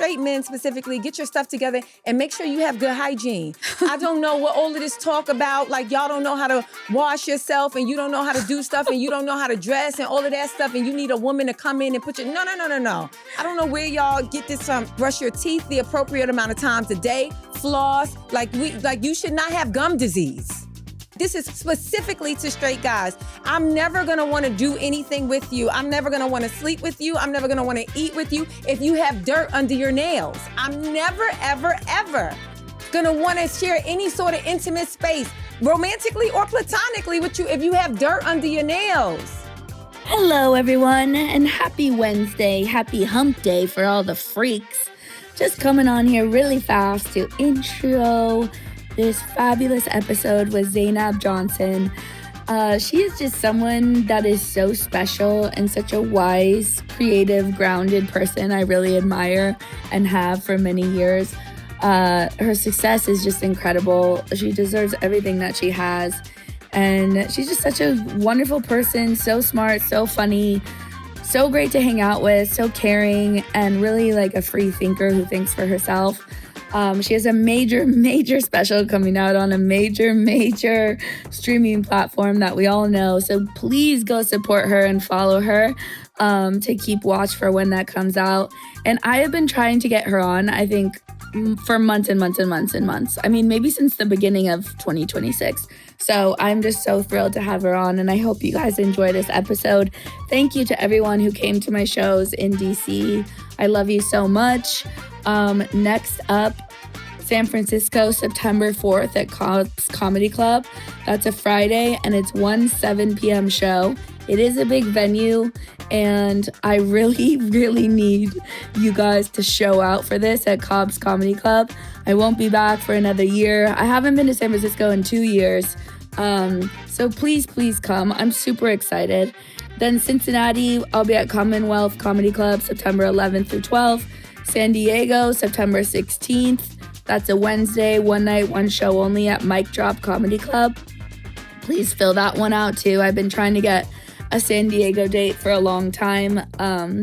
straight men specifically, get your stuff together and make sure you have good hygiene. I don't know what all of this talk about, like y'all don't know how to wash yourself and you don't know how to do stuff and you don't know how to dress and all of that stuff and you need a woman to come in and put your, no. I don't know where y'all get this from. Brush your teeth the appropriate amount of times a day, floss, like you should not have gum disease. This is specifically to straight guys. I'm never gonna wanna do anything with you. I'm never gonna wanna sleep with you. I'm never gonna wanna eat with you if you have dirt under your nails. I'm never, ever, ever gonna wanna share any sort of intimate space, romantically or platonically with you if you have dirt under your nails. Hello, everyone, and happy Wednesday. Happy hump day for all the freaks. Just coming on here really fast to intro this fabulous episode with Zainab Johnson. She is just someone that is so special and such a wise, creative, grounded person I really admire and have for many years. Her success is just incredible. She deserves everything that she has. And she's just such a wonderful person, so smart, so funny, so great to hang out with, so caring, and really like a free thinker who thinks for herself. She has a major special coming out on a major streaming platform that we all know. So please go support her and follow her to keep watch for when that comes out. And I have been trying to get her on, I think, for months and months. I mean, maybe since the beginning of 2026. So I'm just so thrilled to have her on, and I hope you guys enjoy this episode. Thank you to everyone who came to my shows in DC. I love you so much. Next up, San Francisco, September 4th at Cobb's Comedy Club. That's a Friday, and it's 7 p.m. show. It is a big venue, and I really need you guys to show out for this at Cobb's Comedy Club. I won't be back for another year. I haven't been to San Francisco in 2 years, so please come. I'm super excited. Then Cincinnati, I'll be at Commonwealth Comedy Club September 11th through 12th. San Diego, September 16th. That's a Wednesday, one night, one show only at Mic Drop Comedy Club. Please fill that one out too. I've been trying to get a San Diego date for a long time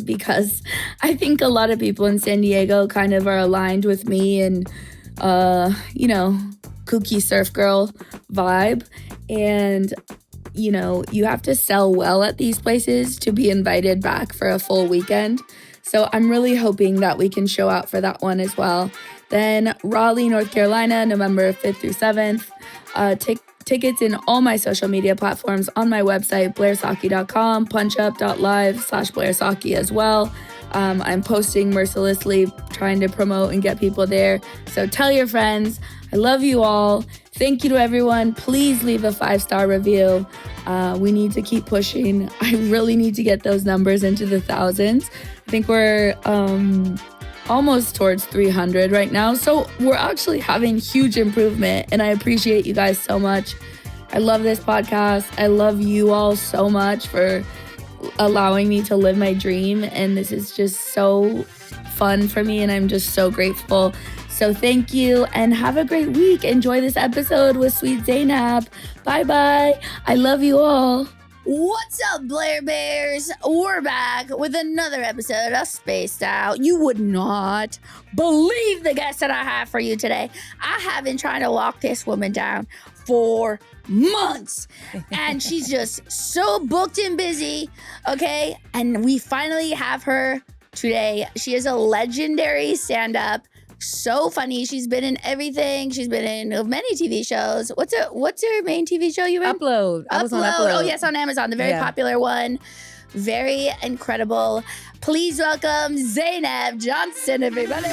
because I think a lot of people in San Diego kind of are aligned with me and, kooky surf girl vibe. And, you have to sell well at these places to be invited back for a full weekend. So I'm really hoping that we can show out for that one as well. Then Raleigh, North Carolina, November 5th through 7th. Tickets in all my social media platforms on my website, blairsaki.com, punchup.live/blairsaki as well. I'm posting mercilessly, trying to promote and get people there. So tell your friends. I love you all. Thank you to everyone. Please leave a 5-star review. We need to keep pushing. I really need to get those numbers into the thousands. I think we're almost towards 300 right now. So we're actually having huge improvement, and I appreciate you guys so much. I love this podcast. I love you all so much for allowing me to live my dream. And this is just so fun for me, and I'm just so grateful. So thank you, and have a great week. Enjoy this episode with sweet Zainab. Bye-bye. I love you all. What's up, Blair Bears? We're back with another episode of Spaced Out. You would not believe the guest that I have for you today. I have been trying to lock this woman down for months, and she's just so booked and busy, okay? And we finally have her today. She is a legendary stand-up. So funny. She's been in everything. She's been in many TV shows. What's her main TV show you in? Upload. I was on Upload. Oh, yes, on Amazon. The very popular one. Very incredible. Please welcome Zainab Johnson, everybody.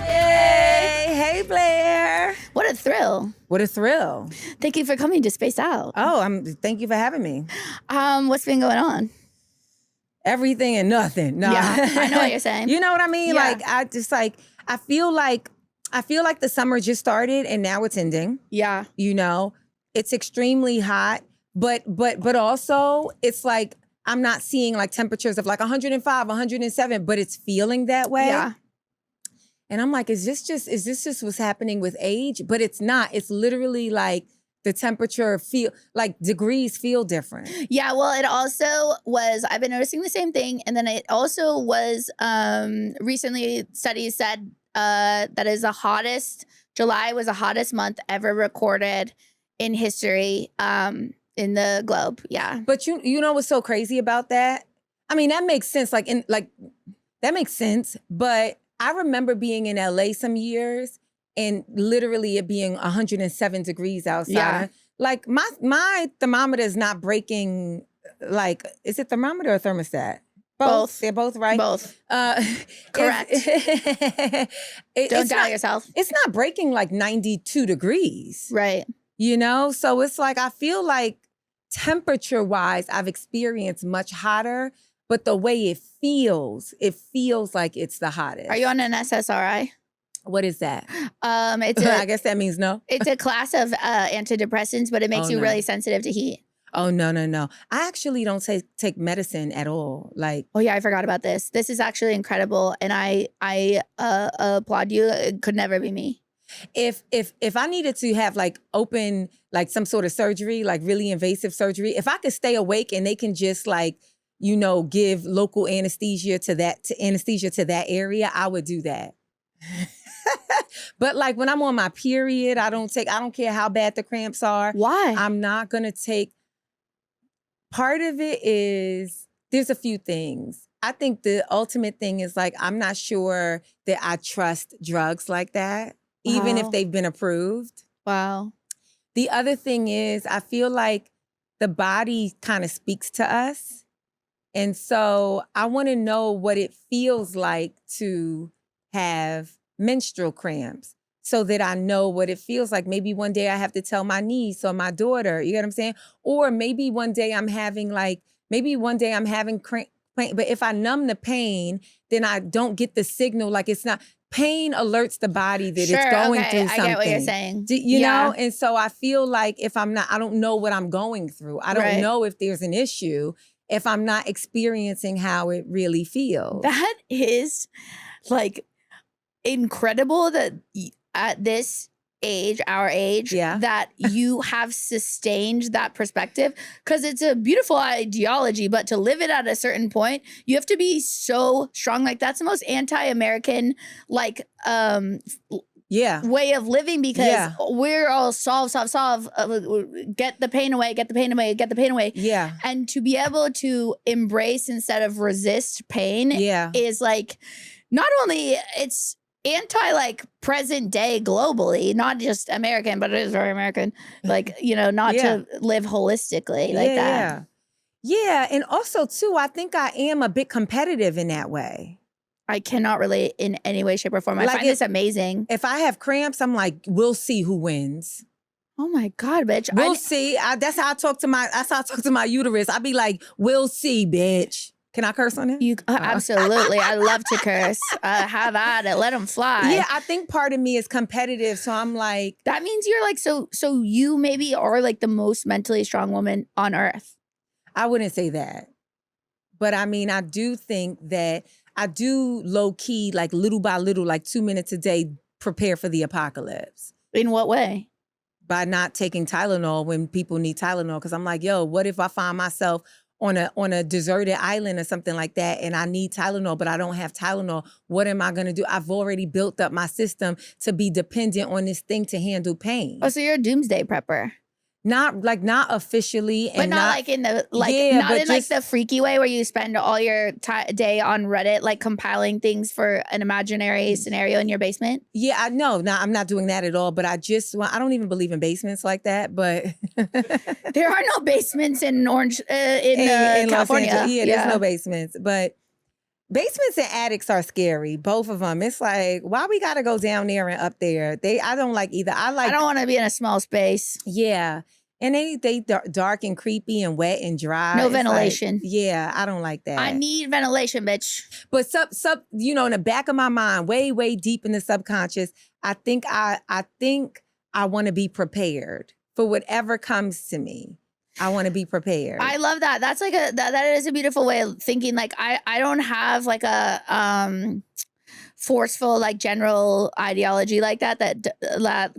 Hey, Blair. What a thrill. What a thrill. Thank you for coming to Space Out. Thank you for having me. What's been going on? Everything and nothing. No. Yeah, I know what you're saying. You know what I mean? Yeah. I feel like the summer just started and now it's ending. Yeah. It's extremely hot, but also it's like I'm not seeing like temperatures of like 105, 107, but it's feeling that way. Yeah. And I'm like, is this just what's happening with age? But it's not. It's literally like the temperature degrees feel different. Yeah, well, it also was, I've been noticing the same thing. And then it also was recently studies said that is the hottest, July was the hottest month ever recorded in history in the globe. Yeah. But you know what's so crazy about that? I mean, that makes sense. That makes sense. But I remember being in LA some years and literally it being 107 degrees outside. Yeah. Like my thermometer is not breaking, is it thermometer or thermostat? Both. They're both right? Both. Correct. Don't doubt yourself. It's not breaking like 92 degrees. Right. You know? So it's like, I feel like temperature-wise, I've experienced much hotter, but the way it feels like it's the hottest. Are you on an SSRI? What is that? It's I guess that means no. It's a class of antidepressants, but it makes you really sensitive to heat. Oh, no. I actually don't take medicine at all. Oh yeah, I forgot about this. This is actually incredible. And I applaud you. It could never be me. If I needed to have open, some sort of surgery, really invasive surgery, if I could stay awake and they can just give local anesthesia to that area, I would do that. But when I'm on my period, I don't care how bad the cramps are. Why? I'm not gonna take. Part of it is, there's a few things. I think the ultimate thing is I'm not sure that I trust drugs like that, even if they've been approved. Wow. The other thing is, I feel like the body kind of speaks to us. And so I want to know what it feels like to have menstrual cramps so that I know what it feels like. Maybe one day I have to tell my niece or my daughter, you know what I'm saying? Or maybe one day I'm having cramp, but if I numb the pain, then I don't get the signal, it's not. Pain alerts the body that it's going through something. I get what you're saying. You know? And so I feel like if I'm not, I don't know what I'm going through. I don't know if there's an issue if I'm not experiencing how it really feels. That is incredible that at this age, our age, that you have sustained that perspective, because it's a beautiful ideology, but to live it at a certain point, you have to be so strong. That's the most anti-American way of living, because we're all solve, get the pain away, get the pain away, get the pain away. Yeah. And to be able to embrace instead of resist pain is not only it's present day globally, not just American, but it is very American. Not to live holistically that. Yeah. And also too, I think I am a bit competitive in that way. I cannot relate in any way, shape, or form. I find this amazing. If I have cramps, I'm we'll see who wins. Oh my God, bitch. We'll see. That's how I talk to my uterus. I be like, we'll see, bitch. Can I curse on it? Absolutely. I love to curse. Have at it. Let them fly. Yeah, I think part of me is competitive. So I'm that means you're so you maybe are the most mentally strong woman on earth. I wouldn't say that. But I mean, I do think that I do low key, little by little, 2 minutes a day, prepare for the apocalypse. In what way? By not taking Tylenol when people need Tylenol. Because I'm yo, what if I find myself on a deserted island or something like that, and I need Tylenol, but I don't have Tylenol? What am I going to do? I've already built up my system to be dependent on this thing to handle pain. Oh, so you're a doomsday prepper. Not officially, but and not in the not in the freaky way where you spend all your day on Reddit compiling things for an imaginary scenario in your basement. Yeah, I know. No, I'm not doing that at all. But I don't even believe in basements like that. But there are no basements in in California. Yeah, there's no basements. But basements and attics are scary. Both of them. It's why we got to go down there and up there? I don't like either. I don't want to be in a small space. Yeah. And they dark and creepy and wet and dry. No ventilation. I don't like that. I need ventilation, bitch. But in the back of my mind, way, way deep in the subconscious, I think I want to be prepared for whatever comes to me. I want to be prepared. I love that. That's that is a beautiful way of thinking. I don't have a forceful, like general ideology like that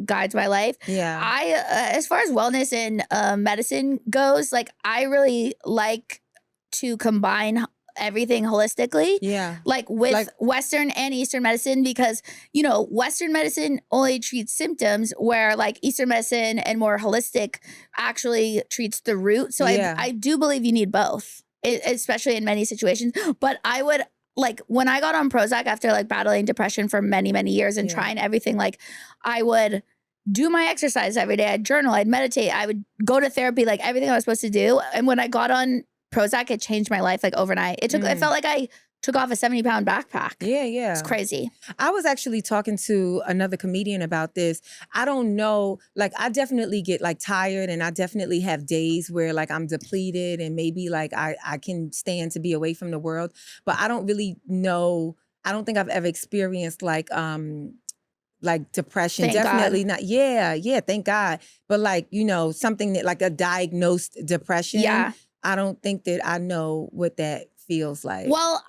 guides my life. Yeah. As far as wellness and medicine goes, like I really like to combine everything holistically. Yeah. Like with Western and Eastern medicine, because, Western medicine only treats symptoms where like Eastern medicine and more holistic actually treats the root. So I do believe you need both, especially in many situations. But I would, like, when I got on Prozac after like battling depression for many, many years and trying everything, like I would do my exercise every day. I'd journal, I'd meditate, I would go to therapy, like everything I was supposed to do. And when I got on Prozac, it changed my life like overnight. It felt like I took off a 70-pound backpack. Yeah. It's crazy. I was actually talking to another comedian about this. I don't know, like I definitely get like tired, and I definitely have days where like I'm depleted and maybe like I can stand to be away from the world, but I don't really know. I don't think I've ever experienced like depression. Thank Definitely God. not. Yeah, thank God. But like, something that like a diagnosed depression. Yeah. I don't think that I know what that feels like. Well,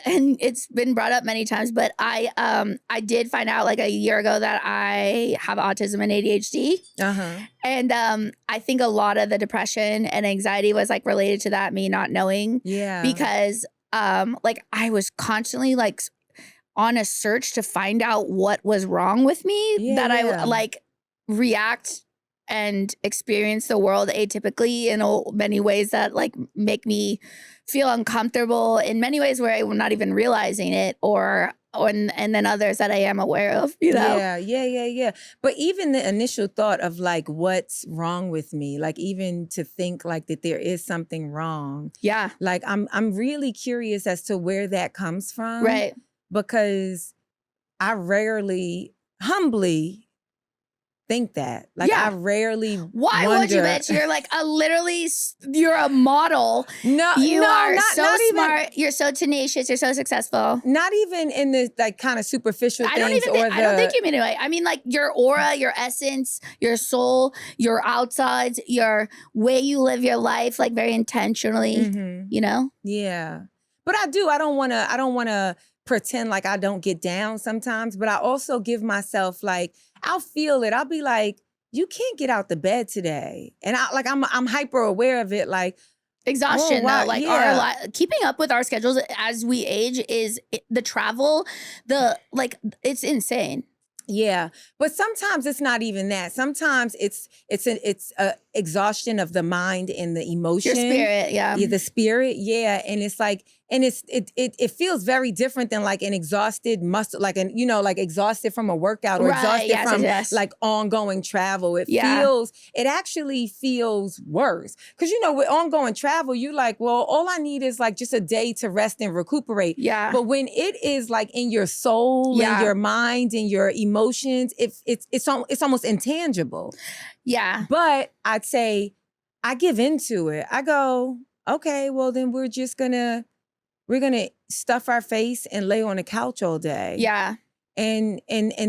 and it's been brought up many times, but I did find out like a year ago that I have autism and ADHD. And I think a lot of the depression and anxiety was like related to that, me not knowing. Yeah. Because like I was constantly like on a search to find out what was wrong with me, I like react and experience the world atypically in many ways that like make me feel uncomfortable in many ways where I'm not even realizing it, and then others that I am aware of, Yeah. But even the initial thought of like, what's wrong with me? Like even to think like that there is something wrong. Yeah. Like I'm really curious as to where that comes from. Right. Because I rarely, humbly, think that. Like I rarely Why wonder. would you, bitch? You're like you're a model. You are so smart. You're so tenacious. You're so successful. Not even in the like kind of superficial things. I don't think you mean it. I mean like your aura, your essence, your soul, your outsides, your way you live your life, like very intentionally, Yeah. But I don't want to pretend like I don't get down sometimes, but I also give myself like, I'll feel it. I'll be like, you can't get out the bed today. And I'm hyper aware of it. Like exhaustion though, like keeping up with our schedules as we age is the travel, it's insane. Yeah. But sometimes it's not even that. Sometimes it's a exhaustion of the mind and the emotion. Your spirit, yeah. The spirit, yeah. And it's like, and it feels very different than like an exhausted muscle, like like exhausted from a workout or exhausted from like ongoing travel. It actually feels worse. Cause with ongoing travel, you like, well, all I need is like just a day to rest and recuperate. Yeah. But when it is like in your soul and your mind and your emotions, it's almost intangible. Yeah. But I'd say I give into it. I go, okay, well then we're gonna stuff our face and lay on the couch all day. Yeah. And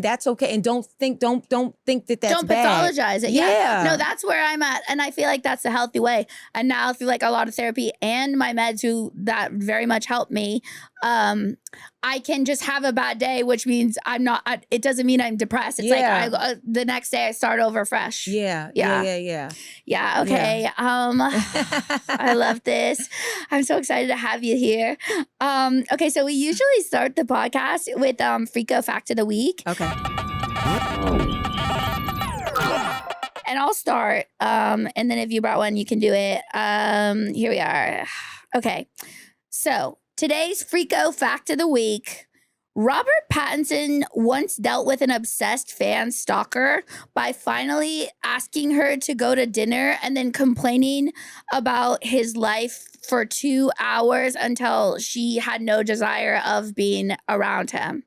that's okay. And don't think that that's don't bad. pathologize it. Yeah. No, that's where I'm at. And I feel like that's a healthy way. And now through like a lot of therapy and my meds that very much helped me, I can just have a bad day, which means it doesn't mean I'm depressed. It's like the next day I start over fresh. Yeah. Yeah. Okay. Yeah. I love this. I'm so excited to have you here. Okay. So we usually start the podcast with Freako Fact of the Week. Okay. And I'll start. And then if you brought one, you can do it. Here we are. Okay. So today's Freako Fact of the Week. Robert Pattinson once dealt with an obsessed fan stalker by finally asking her to go to dinner and then complaining about his life for 2 hours until she had no desire of being around him.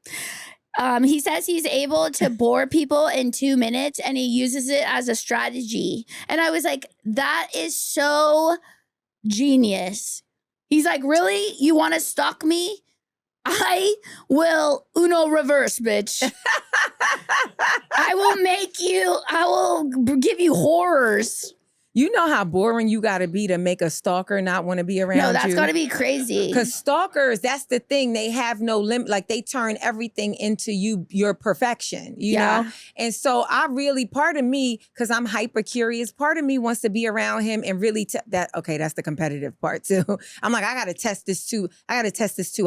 He says he's able to bore people in 2 minutes and he uses it as a strategy. And I was like, that is so genius. He like, really? You want to stalk me? I will Uno reverse, bitch. I will give you horrors. You know how boring you got to be to make a stalker not want to be around you? No, that's got to be crazy. Because stalkers, that's the thing. They have no limit. Like, they turn everything into your perfection, you know? And so I really, part of me, because I'm hyper curious, part of me wants to be around him and really, that's the competitive part too. I'm like, I got to test this 2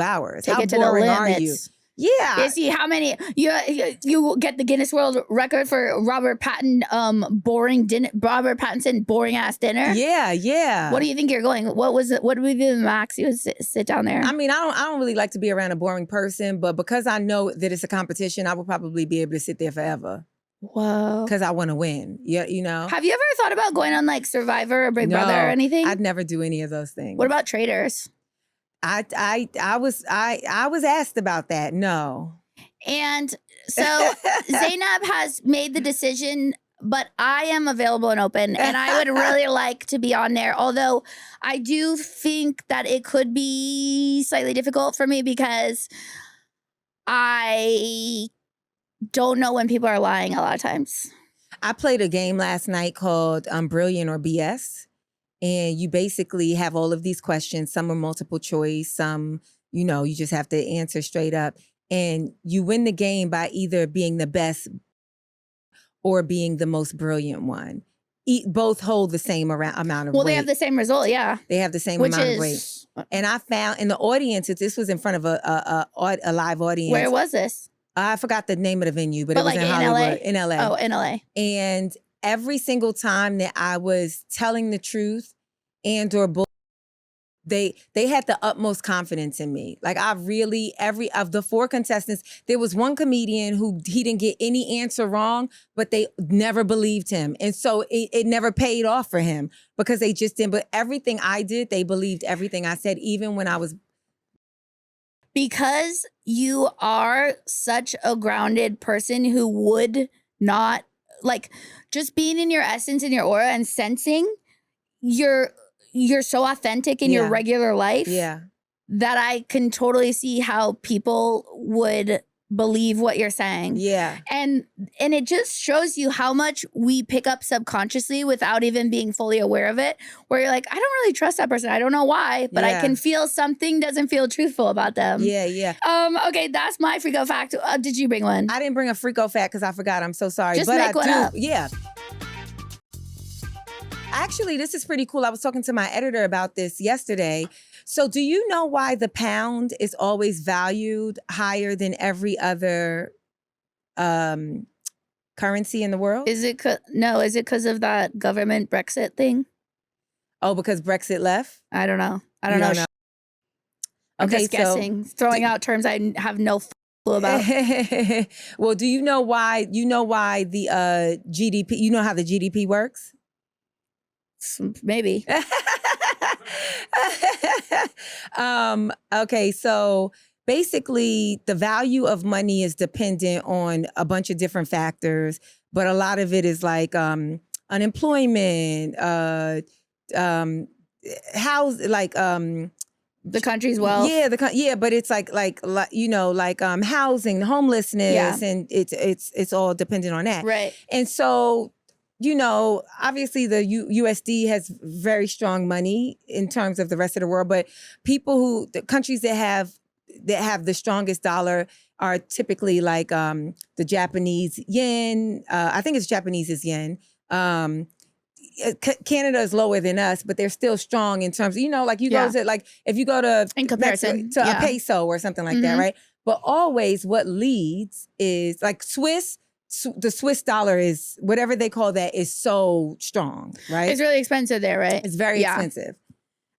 hours. Take How it to the boring are you? limits. Yeah. You see how many you get the Guinness World Record for Robert Pattinson boring ass dinner. Yeah. What do you think you're going? What was it? What would be the max you would sit down there? I mean, I don't really like to be around a boring person, but because I know that it's a competition, I would probably be able to sit there forever. Whoa. Because I want to win. Yeah, you know. Have you ever thought about going on like Survivor or Big Brother or anything? I'd never do any of those things. What about Traders? I was asked about that. No. And so Zainab has made the decision, but I am available and open, and I would really like to be on there. Although I do think that it could be slightly difficult for me because I don't know when people are lying a lot of times. I played a game last night called Brilliant or BS. And you basically have all of these questions. Some are multiple choice. Some, you just have to answer straight up. And you win the game by either being the best or being the most brilliant one. Both hold the same amount of weight. Well, they have the same result, yeah. They have the same amount of weight. And I found in the audience, this was in front of a live audience. Where was this? I forgot the name of the venue, but it was like in Hollywood. In LA. Oh, in LA. And every single time that I was telling the truth and or bull, they had the utmost confidence in me. Like, I really, every of the 4 contestants, there was one comedian who he didn't get any answer wrong, but they never believed him. And so it never paid off for him because they just didn't. But everything I did, they believed everything I said, even when I was. Because you are such a grounded person who would not, like, just being in your essence, in your aura and sensing, you're so authentic in your regular life that I can totally see how people would believe what you're saying. Yeah. And it just shows you how much we pick up subconsciously without even being fully aware of it, where you're like, I don't really trust that person. I don't know why, but I can feel something doesn't feel truthful about them. Yeah. Okay, that's my freako fact. Did you bring one? I didn't bring a freako fact because I forgot. I'm so sorry. Just but make one up. Yeah. Actually, this is pretty cool. I was talking to my editor about this yesterday. So do you know why the pound is always valued higher than every other currency in the world? Is it because of that government Brexit thing? Oh, because Brexit left? I don't know. I don't know. I'm Okay, just guessing, throwing out terms I have no clue about. Well, do you know why? You know why the GDP? You know how the GDP works? Maybe. Okay, so basically the value of money is dependent on a bunch of different factors, but a lot of it is like unemployment, the country's wealth. Yeah, but it's like housing, homelessness, and it's all dependent on that. Right. And so, obviously the USD has very strong money in terms of the rest of the world, but the countries that have the strongest dollar are typically like the Japanese yen. I think it's Japanese is yen. Canada is lower than us, but they're still strong in terms of, go to, like, if you go to in comparison to a peso or something like that, right? But always what leads is like the Swiss dollar is, whatever they call that, is so strong, right? It's really expensive there, right? It's very expensive.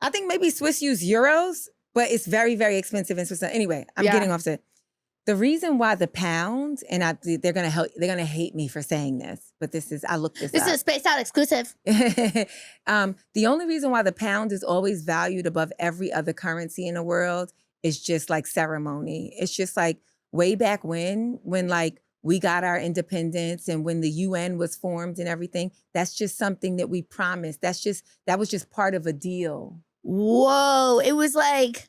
I think maybe Swiss use euros, but it's very, very expensive in Switzerland. Anyway, I'm getting off to the reason why the pound, and they're gonna hate me for saying this, but I looked this up. This is a Spaced Out exclusive. The only reason why the pound is always valued above every other currency in the world is just like ceremony. It's just like way back when like we got our independence and when the UN was formed and everything, that's just something that we promised. That was just part of a deal. Whoa. It was like.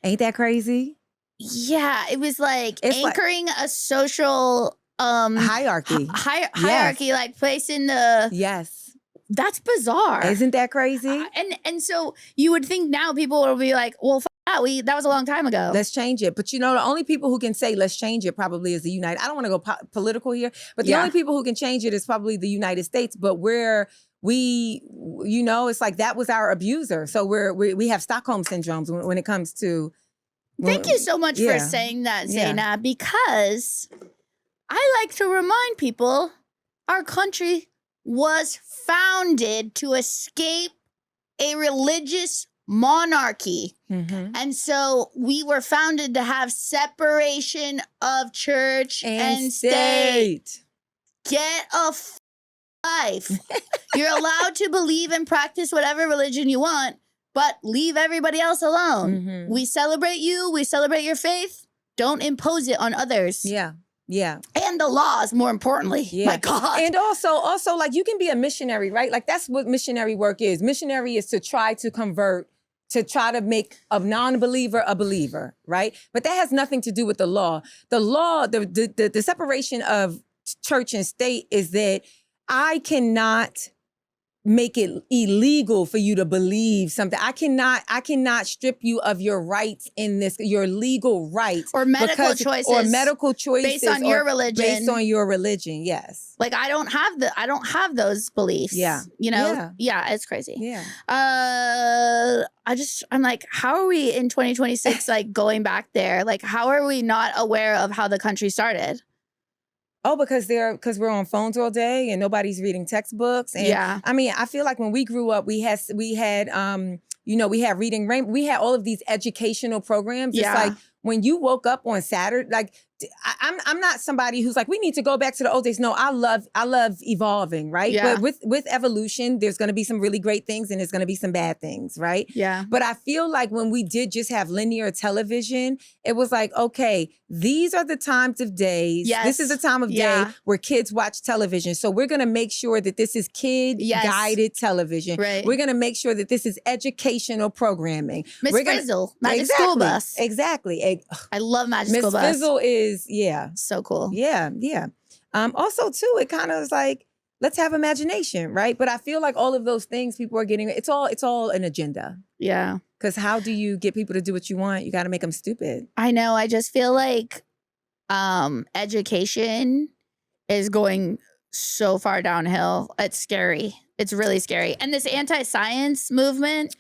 Ain't that crazy? Yeah. It was like anchoring a social hierarchy. Hierarchy, like placing the That's bizarre. Isn't that crazy? And so you would think now people will be like, well, that was a long time ago. Let's change it. But the only people who can say let's change it probably is the United. I don't want to go political here, but the only people who can change it is probably the United States. But it's like that was our abuser. So we have Stockholm syndromes when it comes to. Thank you so much for saying that, Zainab, because I like to remind people our country was founded to escape a religious monarchy. And so we were founded to have separation of church and state. Get a life. You're allowed to believe and practice whatever religion you want, but leave everybody else alone. We celebrate you. We celebrate your faith. Don't impose it on others. Yeah. And the laws, more importantly. Yeah. My God. And also, like, you can be a missionary, right? Like, that's what missionary work is. Missionary is to try to convert, to try to make a non-believer a believer, right? But that has nothing to do with the law. The law, the separation of church and state is that I cannot make it illegal for you to believe something. I cannot strip you of your rights in this, your legal rights. Or medical choices. Or medical choices. Based on your religion. Based on your religion, yes. Like, I don't have those beliefs. Yeah. You know? Yeah, it's crazy. Yeah. I'm like, how are we in 2026, like, going back there? Like, how are we not aware of how the country started? Oh, because we're on phones all day and nobody's reading textbooks. And I mean, I feel like when we grew up, we had Reading Rainbow. We had all of these educational programs. It's like when you woke up on Saturday, like, I'm not somebody who's like, we need to go back to the old days. No, I love evolving, right? Yeah. But with evolution, there's going to be some really great things and there's going to be some bad things, right? Yeah. But I feel like when we did just have linear television, it was like, okay, these are the times of days. Yes. This is the time of day where kids watch television. So we're going to make sure that this is kid-guided television. Right. We're going to make sure that this is educational programming. Miss Frizzle, Magic School Bus. Exactly. I love Magic School Bus. Miss Frizzle is, so cool. Yeah. Also, too, it kind of is like, let's have imagination, right? But I feel like all of those things people are getting, it's all an agenda. Yeah. Because how do you get people to do what you want? You got to make them stupid. I know. I just feel like education is going so far downhill. It's scary. It's really scary. And this anti-science movement,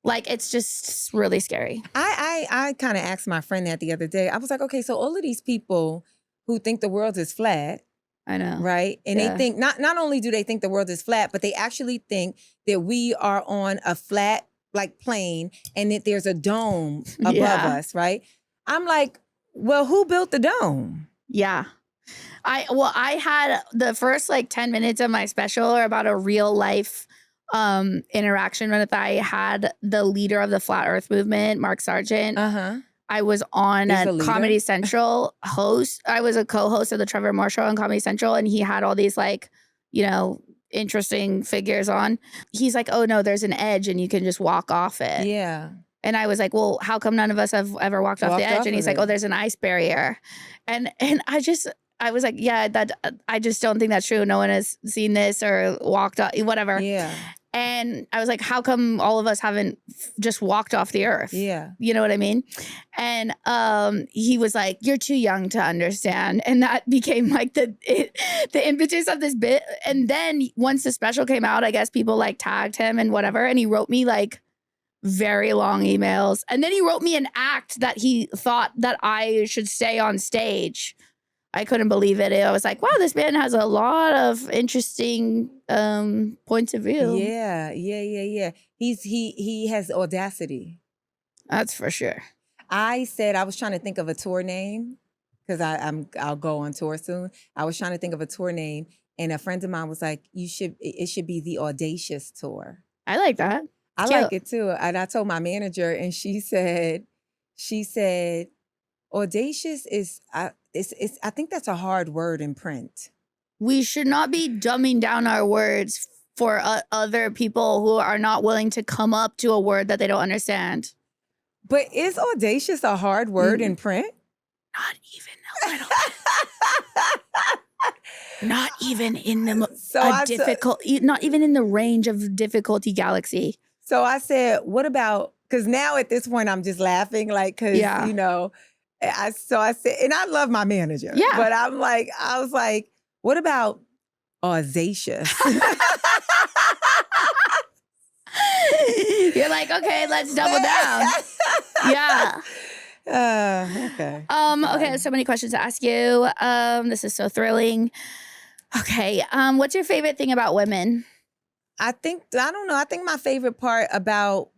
like, it's just really scary. I kind of asked my friend that the other day. I was like, okay, so all of these people who think the world is flat, I know, right? And they think, not only do they think the world is flat, but they actually think that we are on a flat, like, plane and that there's a dome above us, right? I'm like, well, who built the dome? Yeah. I had the first, like, 10 minutes of my special are about a real life interaction with I had the leader of the Flat Earth movement, Mark Sargent. I was on a Comedy Central host. I was a co-host of the Trevor Moore Show on Comedy Central, and he had all these, like, interesting figures on. He's like, oh no, there's an edge and you can just walk off it. Yeah. And I was like, well, how come none of us have ever walked off the edge? And he's like, oh, there's an ice barrier. And I was like, yeah, I just don't think that's true. No one has seen this or walked off, whatever. Yeah. And I was like, how come all of us haven't just walked off the earth? Yeah. You know what I mean? And he was like, you're too young to understand. And that became like the impetus of this bit. And then once the special came out, I guess people, like, tagged him and whatever. And he wrote me, like, very long emails. And then he wrote me an act that he thought that I should say on stage. I couldn't believe it. I was like, wow, this man has a lot of interesting points of view. Yeah. He has audacity. That's for sure. I was trying to think of a tour name because I'll go on tour soon. I was trying to think of a tour name, and a friend of mine was like, it should be the Audacious Tour. I like that. I like it too. And I told my manager, and she said, audacious is, I think that's a hard word in print. We should not be dumbing down our words for other people who are not willing to come up to a word that they don't understand. But is audacious a hard word in print? Not even a little bit. Not even in the not even in the range of difficulty galaxy. So I said, what about, because now at this point I'm just laughing, like, because, you know, I said, and I love my manager. Yeah. But I was like, what about audacious? You're like, okay, let's double down. Yeah. Okay. Okay, so many questions to ask you. This is so thrilling. Okay. What's your favorite thing about women? I don't know. I think my favorite part about,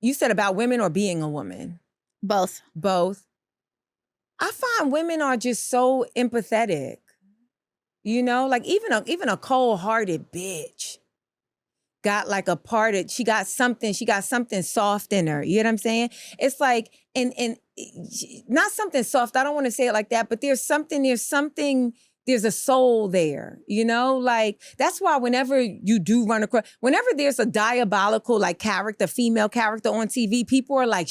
you said about women or being a woman? Both. Both. I find women are just so empathetic. You know, like even a cold-hearted bitch got like a part of, she got something soft in her. You know what I'm saying? It's like, and not something soft, I don't want to say it like that, but there's a soul there, you know? Like, that's why whenever you do run across, whenever there's a diabolical like character, female character on TV, people are like,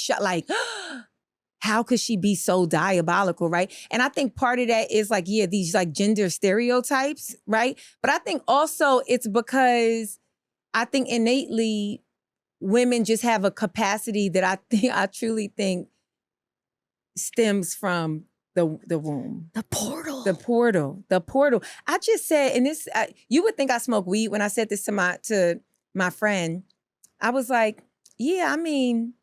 how could she be so diabolical, right? And I think part of that is like, yeah, these like gender stereotypes, right? But I think also it's because I think innately women just have a capacity that I truly think stems from the womb. The portal. The portal. I just said, and this, you would think I smoke weed when I said this to my friend. I was like, yeah, I mean,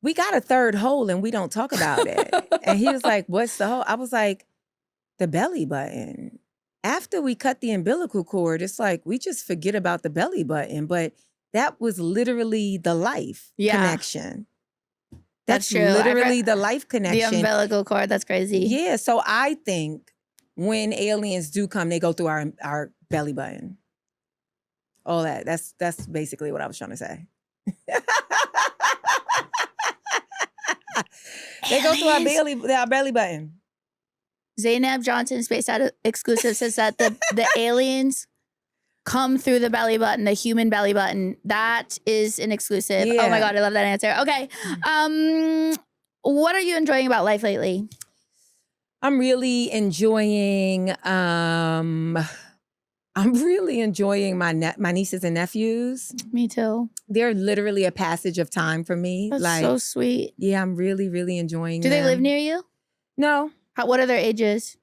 we got a third hole and we don't talk about it. And he was like, what's the hole? I was like, the belly button. After we cut the umbilical cord, it's like, we just forget about the belly button. But that was literally the life connection. That's true. literally the life connection. The umbilical cord, that's crazy. Yeah, so I think when aliens do come, they go through our belly button. All that. That's basically what I was trying to say. They go through our belly button. Zainab Johnson, Spaced Out exclusive, says that the aliens come through the belly button, the human belly button. That is an exclusive. Yeah. Oh my God, I love that answer. Okay. What are you enjoying about life lately? I'm really enjoying my nieces and nephews. Me too. They're literally a passage of time for me. That's like, so sweet. Yeah, I'm really, really enjoying Do them. they live near you? No. What are their ages?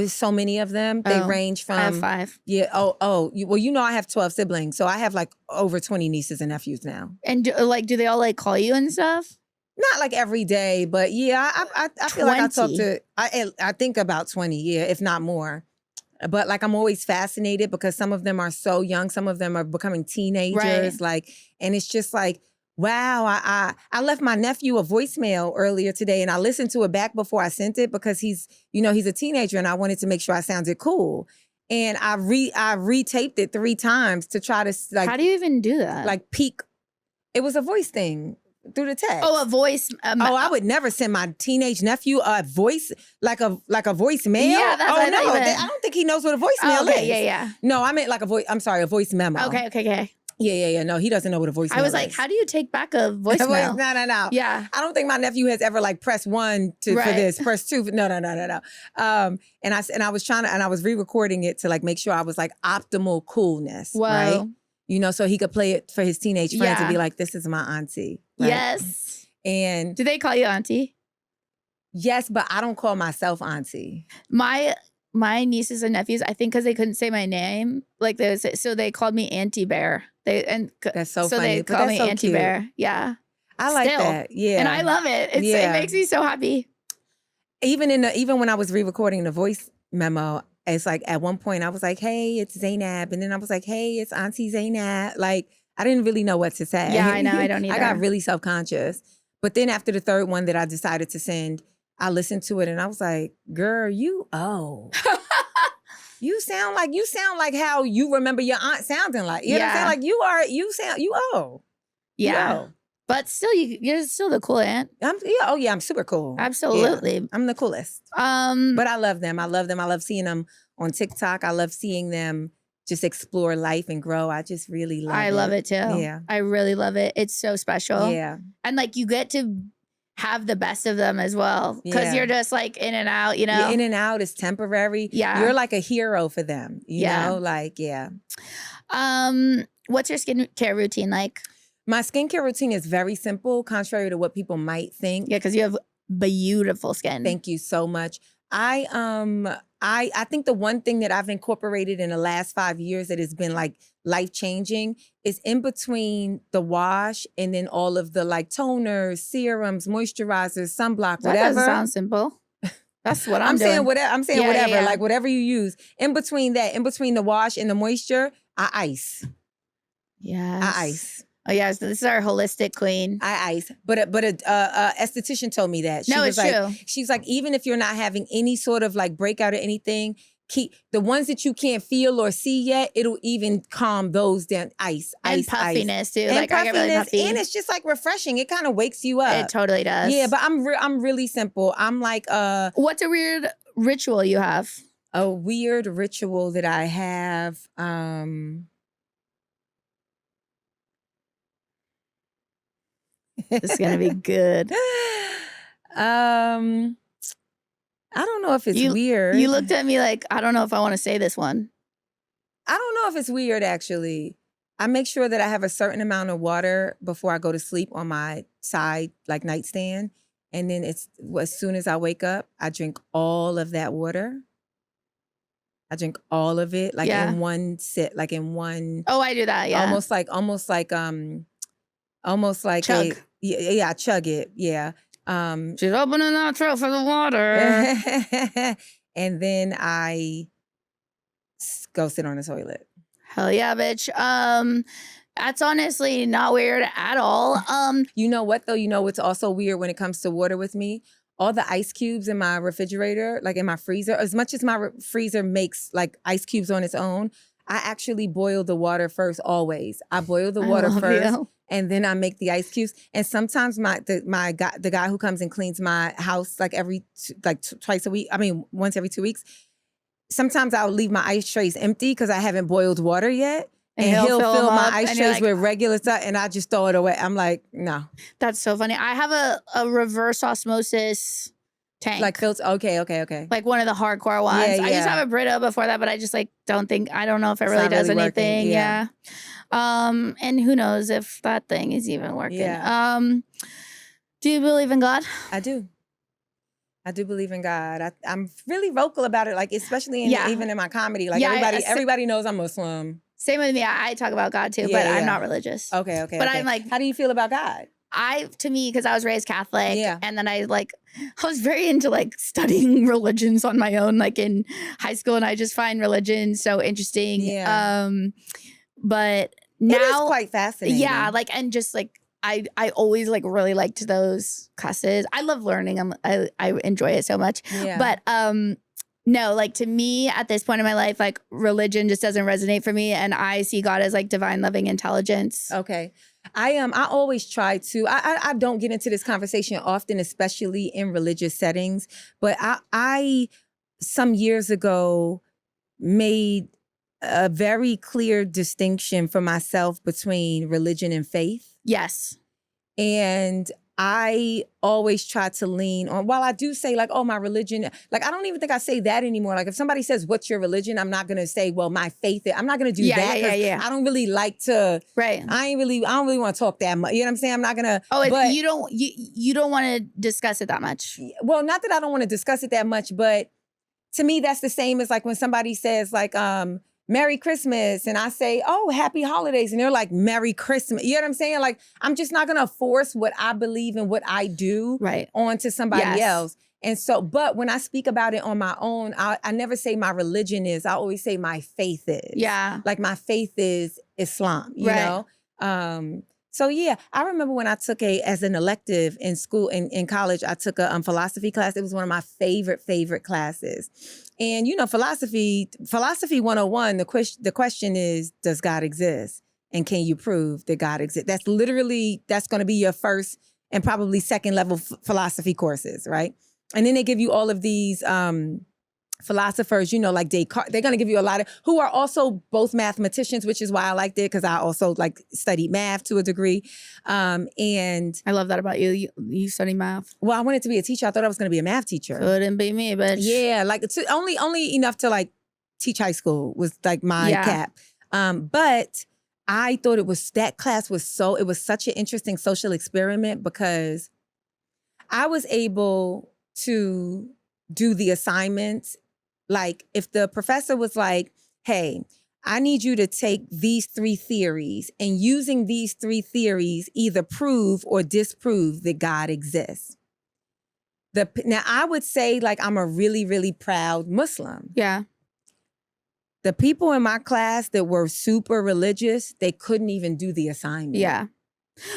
So many of them. They range from... I have 5. Yeah. Well, you know I have 12 siblings, so I have like over 20 nieces and nephews now. And do they all like call you and stuff? Not like every day, but yeah, I feel like I talk to... I think about 20, yeah, if not more. But like I'm always fascinated because some of them are so young, some of them are becoming teenagers, right. Like, and it's just like, wow, I left my nephew a voicemail earlier today and I listened to it back before I sent it because he's a teenager and I wanted to make sure I sounded cool. And I retaped it 3 times to try to like... How do you even do that? Like peak. It was a voice thing through the text. Oh, a voice. I would never send my teenage nephew a voice, like a voicemail. Yeah, that's what I thought you meant. I don't think he knows what a voicemail is. Yeah. No, I meant like a voice memo. Okay. Yeah. No, he doesn't know what a voicemail is. I was like, how do you take back a voicemail? No. Yeah. I don't think my nephew has ever like pressed 1 for this, press 2. No. And I was re-recording it to like make sure I was like optimal coolness, right? You know, so he could play it for his teenage friends and be like, this is my auntie. Right? Yes. And do they call you auntie? Yes, but I don't call myself auntie. My nieces and nephews, I think because they couldn't say my name, like so they called me Auntie Bear. That's so funny. So they call me Auntie Bear. Yeah. I like that. Yeah. And I love it. It makes me so happy. Even when I was re-recording the voice memo, it's like at one point I was like, hey, it's Zainab. And then I was like, hey, it's Auntie Zainab. Like, I didn't really know what to say. Yeah, I know. I don't either. I got really self-conscious. But then after the 3rd one that I decided to send, I listened to it and I was like, girl, you You sound like how you remember your aunt sounding like. You know what I'm saying? Like you owe. Yeah. You owe. But still, you're still the cool aunt. I'm super cool. Absolutely. Yeah, I'm the coolest. But I love them. I love seeing them on TikTok. I love seeing them just explore life and grow. I just really love it. I love it too. Yeah. I really love it. It's so special. Yeah. And like you get to have the best of them as well. Because you're just like in and out, you know? Yeah, in and out is temporary. Yeah. You're like a hero for them, you know? Like, What's your skincare routine like? My skincare routine is very simple, contrary to what people might think. Yeah, because you have beautiful skin. Thank you so much. I think the one thing that I've incorporated in the last 5 years that has been like life-changing is in between the wash and then all of the like toners, serums, moisturizers, sunblock, whatever. That doesn't sound simple. That's what I'm doing. I'm saying whatever, like whatever you use. In between that, in between the wash and the moisture, I ice. Yes. I ice. Oh yeah, so this is our holistic queen. I ice, but a esthetician told me that. It's true. She's like, even if you're not having any sort of like breakout or anything, keep the ones that you can't feel or see yet. It'll even calm those down. Ice and puffiness too. And like puffiness, I get really puffy. and it's just like refreshing. It kind of wakes you up. It totally does. Yeah, but I'm really simple. I'm like What's a weird ritual you have? A weird ritual that I have. This is gonna be good. I don't know if it's weird. You looked at me like, I don't know if I want to say this one. I don't know if it's weird, actually. I make sure that I have a certain amount of water before I go to sleep on my side, like nightstand. And then as soon as I wake up, I drink all of that water. I drink all of it, like in one sit, like in one. Oh, I do that, yeah. Almost like chug. I chug it, yeah. She's opening that throat for the water. And then I go sit on the toilet. Hell yeah, bitch. That's honestly not weird at all. You know what though? You know what's also weird when it comes to water with me? All the ice cubes in my refrigerator, like in my freezer, as much as my freezer makes like ice cubes on its own, I actually boil the water first always. I boil the water first. And then I make the ice cubes. And sometimes the guy who comes and cleans my house like twice a week, once every 2 weeks, sometimes I'll leave my ice trays empty because I haven't boiled water yet. And he'll fill my ice trays with regular stuff and I just throw it away. I'm like, no. That's so funny. I have a reverse osmosis tank. Like filter, okay. Like one of the hardcore ones. Yeah, I used to have a Brita before that, but I just I don't know if it really does really anything. Working, yeah. And who knows if that thing is even working. Yeah. Do you believe in God? I do. I do believe in God. I'm really vocal about it, like especially even in my comedy. Like everybody knows I'm Muslim. Same with me. I talk about God too, but I'm not religious. Okay. But I'm like, how do you feel about God? Because I was raised Catholic, and then I was very into studying religions on my own, like in high school, and I just find religion so interesting. Yeah. But now it is quite fascinating. Yeah, and just I always really liked those classes. I love learning. I enjoy it so much. Yeah. But no, to me at this point in my life, religion just doesn't resonate for me, and I see God as divine, loving intelligence. Okay. I always try to. I don't get into this conversation often, especially in religious settings. But I some years ago made a very clear distinction for myself between religion and faith. Yes. And I always try to lean on, while I do say my religion, I don't even think I say that anymore. If somebody says, what's your religion? I'm not going to say, well, my faith. I'm not going to do that. Yeah. I don't really like to, right. I don't really want to talk that much. You know what I'm saying? I'm not going to. Oh, but you don't want to discuss it that much. Well, not that I don't want to discuss it that much, but to me, that's the same as when somebody says Merry Christmas. And I say, oh, happy holidays. And they're like, Merry Christmas. You know what I'm saying? I'm just not going to force what I believe and what I do onto somebody else. And so, but when I speak about it on my own, I never say my religion is. I always say my faith is. Yeah. My faith is Islam, you know? So yeah, I remember when I took as an elective in school, in college, I took a philosophy class. It was one of my favorite classes. And philosophy 101, the question is, does God exist? And can you prove that God exists? That's going to be your first and probably second level philosophy courses, right? And then they give you all of these philosophers, like Descartes. They're going to give you a lot of, who are also both mathematicians, which is why I liked it, because I also studied math to a degree. And I love that about you. You study math. well, I wanted to be a teacher. I thought I was going to be a math teacher. Couldn't be me, bitch. Yeah, it's only enough to teach high school was my cap. But I thought that class was it was such an interesting social experiment, because I was able to do the assignments. If the professor was like, hey, I need you to take these 3 theories, and using these 3 theories, either prove or disprove that God exists. Now, I would say I'm a really, really proud Muslim. Yeah. The people in my class that were super religious, they couldn't even do the assignment. Yeah.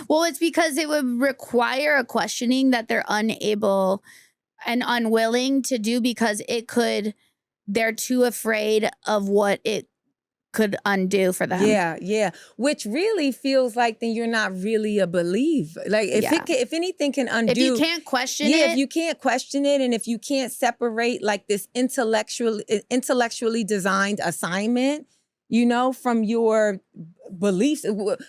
Well, it's because it would require a questioning that they're unable and unwilling to do, because they're too afraid of what it could undo for them. Yeah. Which really feels like then you're not really a believer. If anything can undo. If you can't question it. Yeah, if you can't question it, and if you can't separate this intellectually designed assignment, from your beliefs,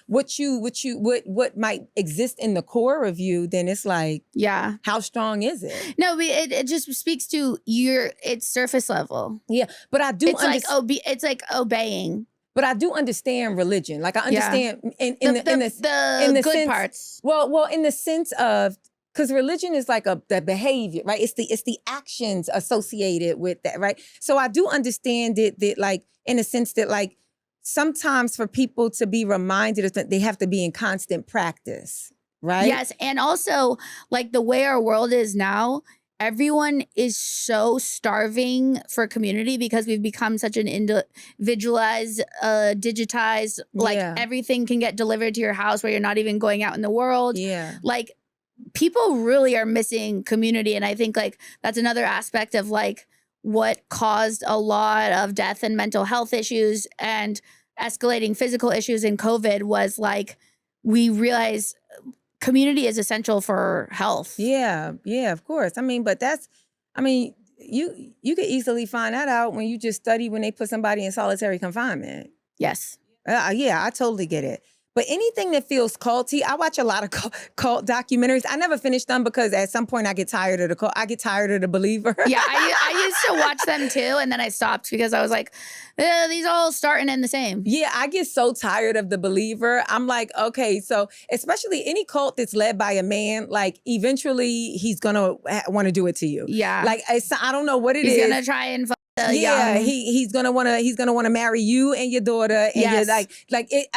what might exist in the core of you, then it's yeah, how strong is it? No, it just speaks to it's surface level. Yeah, but I do. It's like obeying. But I do understand religion. I understand in the good sense, parts. Well, in the sense of, because religion is the behavior, right? It's the actions associated with that, right? So I do understand it that in a sense that sometimes for people to be reminded of that, they have to be in constant practice, right? Yes, and also the way our world is now, everyone is so starving for community, because we've become such an individualized, digitized, everything can get delivered to your house where you're not even going out in the world. Yeah. People really are missing community. And I think that's another aspect of what caused a lot of death and mental health issues and escalating physical issues in COVID was we realize community is essential for health. Yeah, of course. You could easily find that out when you just study when they put somebody in solitary confinement. Yes. Yeah, I totally get it. But anything that feels culty, I watch a lot of cult documentaries. I never finish them because at some point I get tired of the cult. I get tired of the believer. Yeah, I used to watch them too, and then I stopped because I was like, these all start and end the same. Yeah, I get so tired of the believer. I'm like, okay, so especially any cult that's led by a man, eventually he's gonna want to do it to you. Yeah, I don't know what it is. He's gonna try and. He's gonna wanna marry you and your daughter, and yes.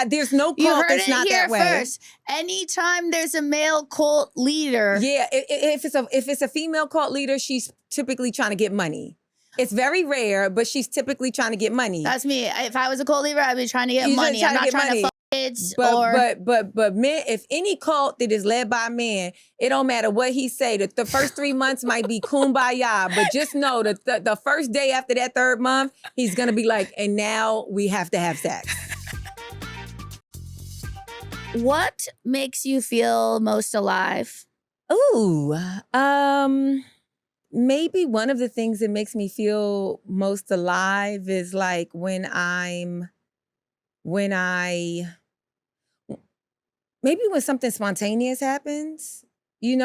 There's no cult that's not that way. First. Anytime there's a male cult leader, if it's a female cult leader, she's typically trying to get money. It's very rare, but she's typically trying to get money. That's me. If I was a cult leader, I'd be trying to get money. I'm not trying to fuck kids. But men, if any cult that is led by a man, it don't matter what he say. The first 3 months might be kumbaya, but just know that the first day after that 3rd month, he's gonna be and now we have to have sex. What makes you feel most alive? Ooh, maybe one of the things that makes me feel most alive is when something spontaneous happens,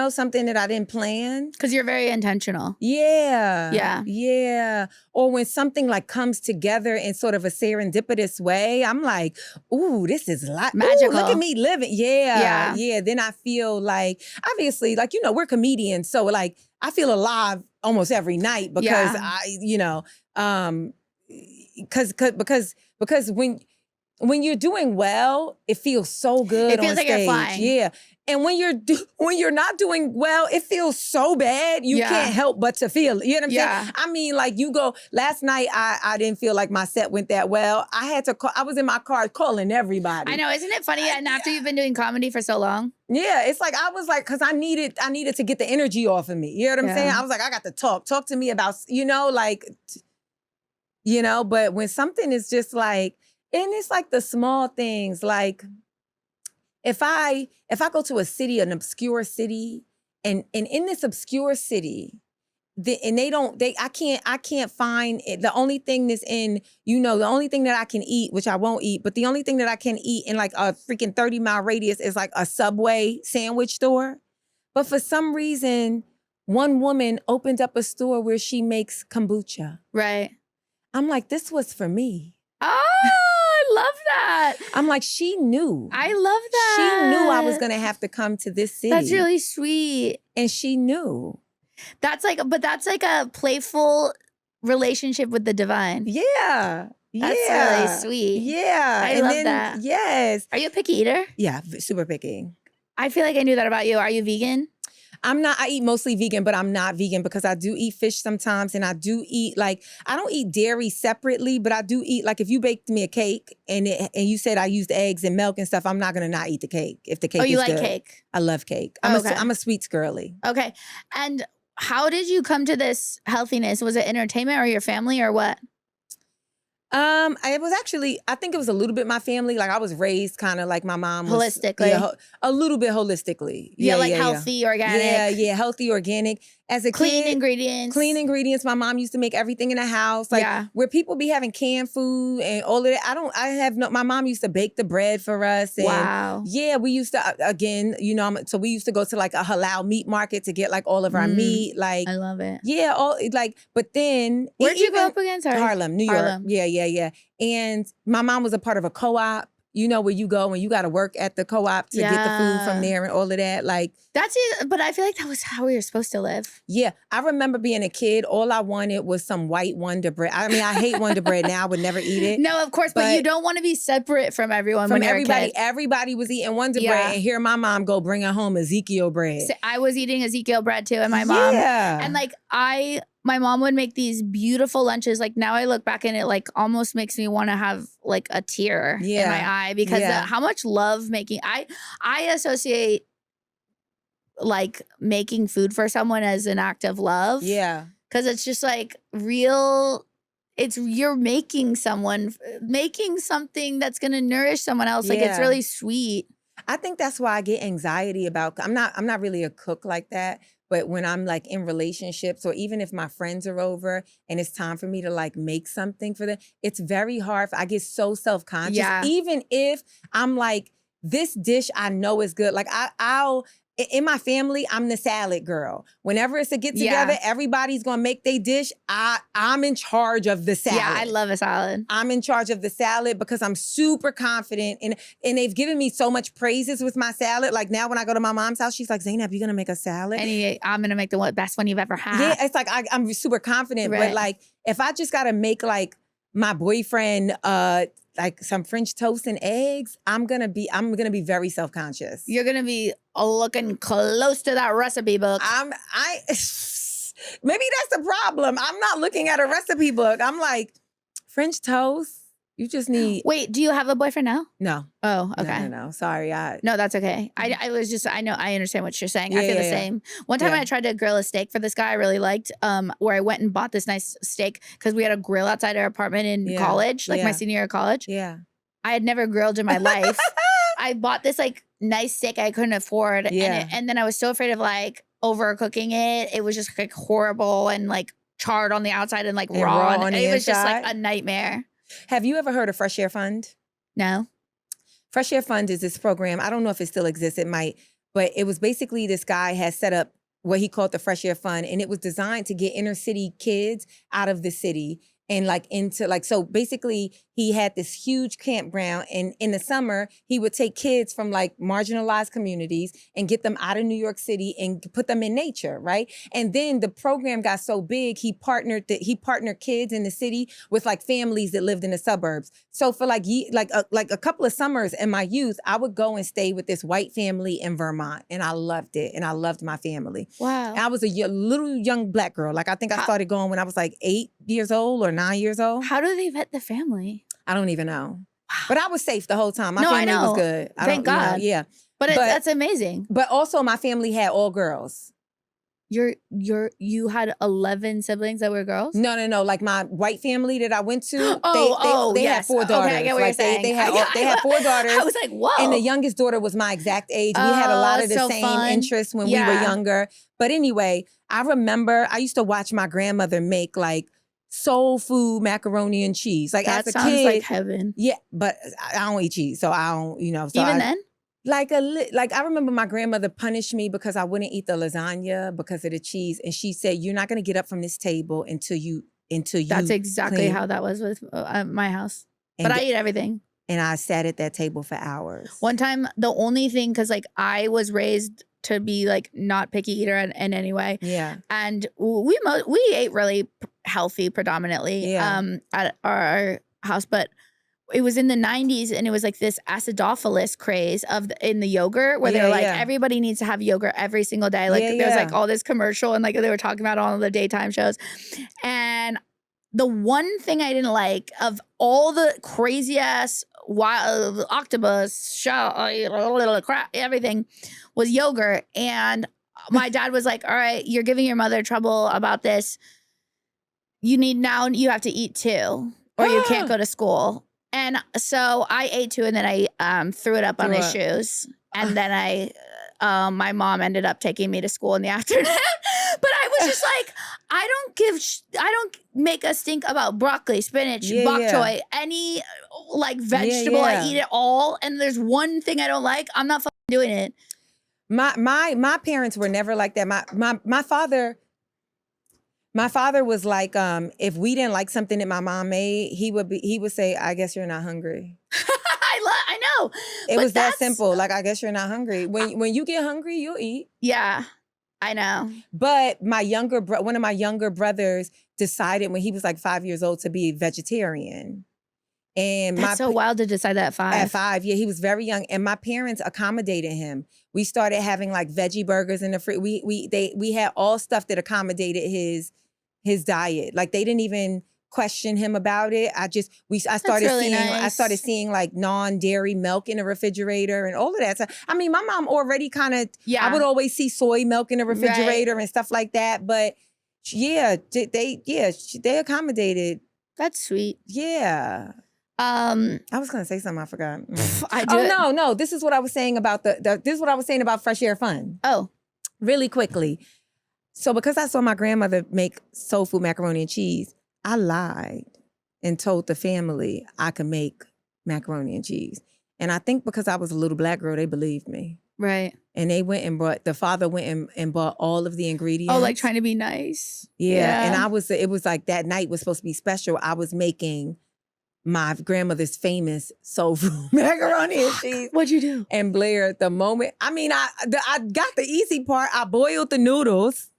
something that I didn't plan. Because you're very intentional. Yeah. Or when something comes together in sort of a serendipitous way, I'm like, ooh, this is magical. Ooh, look at me living. Yeah. Then I feel obviously, we're comedians. So I feel alive almost every night because because when you're doing well, it feels so good. It feels on like stage. You're flying. Yeah. And when you're not doing well, it feels so bad. You can't help but to feel it. You know what I'm saying? You go, last night I didn't feel like my set went that well. I had to call, I was in my car calling everybody. I know, isn't it funny? And after you've been doing comedy for so long. Yeah, it's I was because I needed to get the energy off of me. You know what I'm saying? I was I got to talk to me about, but when something is just and it's the small things, if I go to a city, an obscure city, and in this obscure city, I can't find it. The only thing that's in, the only thing that I can eat, which I won't eat, but the only thing that I can eat in like a freaking 30-mile radius is like a Subway sandwich store. But for some reason, one woman opened up a store where she makes kombucha. Right. I'm like, this was for me. Oh, I love that. I'm like, she knew. I love that. She knew I was going to have to come to this city. That's really sweet. And she knew. That's like a playful relationship with the divine. Yeah. That's really sweet. Yeah. I love that. Yes. Are you a picky eater? Yeah, super picky. I feel like I knew that about you. Are you vegan? I'm not, I eat mostly vegan, but I'm not vegan because I do eat fish sometimes, and I do eat I don't eat dairy separately, but I do eat, if you baked me a cake and you said I used eggs and milk and stuff, I'm not going to not eat the cake if the cake is good. Oh, you like cake? I love cake. Okay. I'm a sweets girly. Okay. And how did you come to this healthiness? Was it entertainment or your family or what? It was actually, I think it was a little bit my family. I was raised kind of like my mom was. Holistically. Yeah, a little bit holistically. Yeah, healthy, organic. Yeah, healthy, organic. As a clean kid, ingredients. Clean ingredients. My mom used to make everything in the house. Where people be having canned food and all of that. My mom used to bake the bread for us. And wow. Yeah, we used to, again, so we used to go to a halal meat market to get all of our meat. I love it. Yeah, but then. Where'd you grow up again? Sorry. Harlem, New York. Harlem. Yeah. And my mom was a part of a co-op. Where you go and you got to work at the co-op to get the food from there and all of that. That's it. But I feel like that was how we were supposed to live. Yeah. I remember being a kid, all I wanted was some white Wonder Bread. I mean, I hate Wonder Bread now. I would never eat it. No, of course. But you don't want to be separate from everyone when you're everybody. a kid. Everybody was eating Wonder Bread, and here my mom go bring her home Ezekiel bread. So I was eating Ezekiel bread too, and my mom. Yeah. And my mom would make these beautiful lunches. Now I look back and it almost makes me want to have a tear in my eye because how much love making. I associate making food for someone as an act of love. Yeah. Because it's just real. You're making something that's gonna nourish someone else. It's really sweet. I think that's why I get anxiety about. I'm not really a cook like that. But when I'm in relationships, or even if my friends are over and it's time for me to make something for them, it's very hard. I get so self-conscious. Yeah. Even if I'm this dish I know is good. I'll in my family, I'm the salad girl. Whenever it's a get together, everybody's gonna make their dish. I'm in charge of the salad. Yeah, I love a salad. I'm in charge of the salad because I'm super confident, and they've given me so much praises with my salad. Now when I go to my mom's house, she's like, Zainab, you gonna make a salad? And I'm gonna make the best one you've ever had. Yeah, it's I'm super confident, right. But if I just gotta make my boyfriend some French toast and eggs, I'm gonna be very self-conscious. You're gonna be looking close to that recipe book. Maybe that's the problem. I'm not looking at a recipe book. I'm French toast. You just need. Wait, do you have a boyfriend now? No. Oh, okay. No. Sorry. No, that's okay. I was just, I understand what you're saying. I feel the same. One time I tried to grill a steak for this guy I really liked, where I went and bought this nice steak because we had a grill outside our apartment in college, my senior year of college. Yeah. I had never grilled in my life. I bought this nice steak I couldn't afford. Yeah. And then I was so afraid of overcooking it. It was just horrible and charred on the outside and raw. And it was just a nightmare. Have you ever heard of Fresh Air Fund? No. Fresh Air Fund is this program. I don't know if it still exists. It might. But it was basically this guy has set up what he called the Fresh Air Fund. And it was designed to get inner city kids out of the city and into so basically he had this huge campground, and in the summer he would take kids from marginalized communities and get them out of New York City and put them in nature, right? And then the program got so big, he partnered kids in the city with families that lived in the suburbs. So for a couple of summers in my youth, I would go and stay with this white family in Vermont, and I loved it, and I loved my family. Wow. And I was a little young Black girl. I think I started going when I was 8 years old or 9 years old. How do they vet the family? I don't even know. But I was safe the whole time. My I family know. was good. Thank God. Yeah. But that's amazing. But also my family had all girls. You had 11 siblings that were girls? No. Like my white family that I went to, they had yes. 4 daughters. Okay, I get what you're saying. They had 4 daughters. I was like, whoa. And the youngest daughter was my exact age. We had a lot of the so same fun. interests when we were younger. But anyway, I remember I used to watch my grandmother make like soul food macaroni and cheese. Like that as a sounds kid, like heaven. Yeah, but I don't eat cheese, so I don't. So Even then. Like I remember my grandmother punished me because I wouldn't eat the lasagna because of the cheese, and she said, "You're not going to get up from this table until you." That's exactly clean. how that was with my house. And but I eat everything. And I sat at that table for hours. One time, the only thing, because like I was raised to be like not picky eater in any way. Yeah. And we ate really healthy predominantly at our house, but it was in the 90s and it was like this acidophilus craze in the yogurt where they were like, everybody needs to have yogurt every single day. Like there was like all this commercial and like they were talking about all the daytime shows. And the one thing I didn't like of all the crazy ass wild octopus, crap, everything was yogurt. And my dad was like, all right, you're giving your mother trouble about this. You have to eat 2 or you can't go to school. And so I ate 2 and then I threw it up on his shoes. And then my mom ended up taking me to school in the afternoon. But I was just like, I don't make a stink about broccoli, spinach, bok choy, any like vegetable. I eat it all. And there's one thing I don't like, I'm not fucking doing it. My parents were never like that. My father was like, if we didn't like something that my mom made, he would say, I guess you're not hungry. I know. It was that simple. Like, I guess you're not hungry. When you get hungry, you'll eat. Yeah, I know. But one of my younger brothers decided when he was like 5 years old to be a vegetarian. And that's so wild to decide that at 5. At 5, yeah, he was very young. And my parents accommodated him. We started having like veggie burgers in the fridge. We had all stuff that accommodated his diet. Like they didn't even question him about it. I started seeing like non-dairy milk in the refrigerator and all of that. So, I mean, my mom already kind of, I would always see soy milk in the refrigerator and stuff like that. But they accommodated. That's sweet. Yeah. I was gonna say something I forgot. No. This is what I was saying about this is what I was saying about Fresh Air Fun. Oh, really quickly. So because I saw my grandmother make soul food macaroni and cheese, I lied and told the family I could make macaroni and cheese. And I think because I was a little black girl, they believed me. Right. And the father went and bought all of the ingredients. Oh, like trying to be nice. Yeah. And it was like that night was supposed to be special. I was making my grandmother's famous soul food macaroni and cheese. What'd you do? And Blair, the moment, I got the easy part. I boiled the noodles.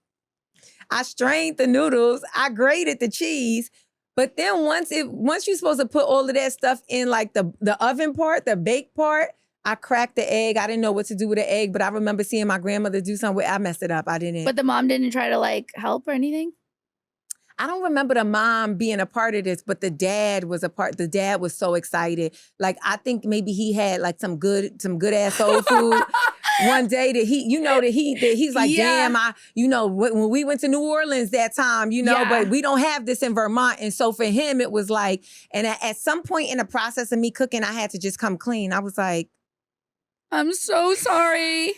I strained the noodles. I grated the cheese. But then once you're supposed to put all of that stuff in like the oven part, the baked part, I cracked the egg. I didn't know what to do with the egg, but I remember seeing my grandmother do something where I messed it up. I didn't. But the mom didn't try to like help or anything? I don't remember the mom being a part of this, but the dad was a part. The dad was so excited. Like, I think maybe he had like some good ass soul food. One day that he's like, damn, when we went to New Orleans that time, but we don't have this in Vermont. And so for him, it was like, and at some point in the process of me cooking, I had to just come clean. I was like, I'm so sorry.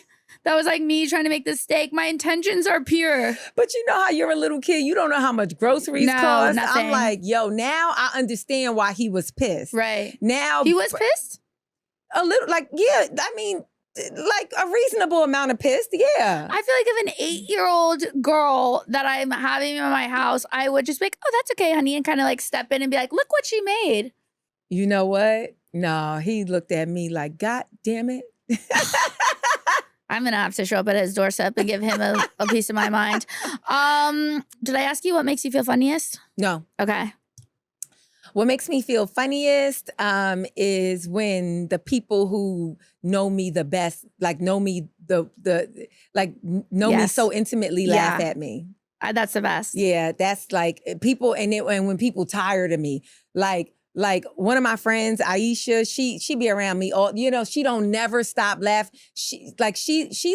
That was like me trying to make the steak. My intentions are pure. But you know how you're a little kid, you don't know how much groceries cost. Nothing. I'm like, now I understand why he was pissed. Right. Now he was pissed? A little, like a reasonable amount of pissed, yeah. I feel like if an 8-year-old girl that I'm having in my house, I would just be like, oh, that's okay, honey, and kind of like step in and be like, look what she made. You know what? No, he looked at me like, God damn it. I'm going to have to show up at his doorstep and give him a piece of my mind. Did I ask you what makes you feel funniest? No. Okay. What makes me feel funniest is when the people who know me the best, like know me me so intimately, laugh at me. That's the best. Yeah, that's like people, and when people tired of me, like one of my friends, Aisha, she be around me all, she don't never stop laughing. She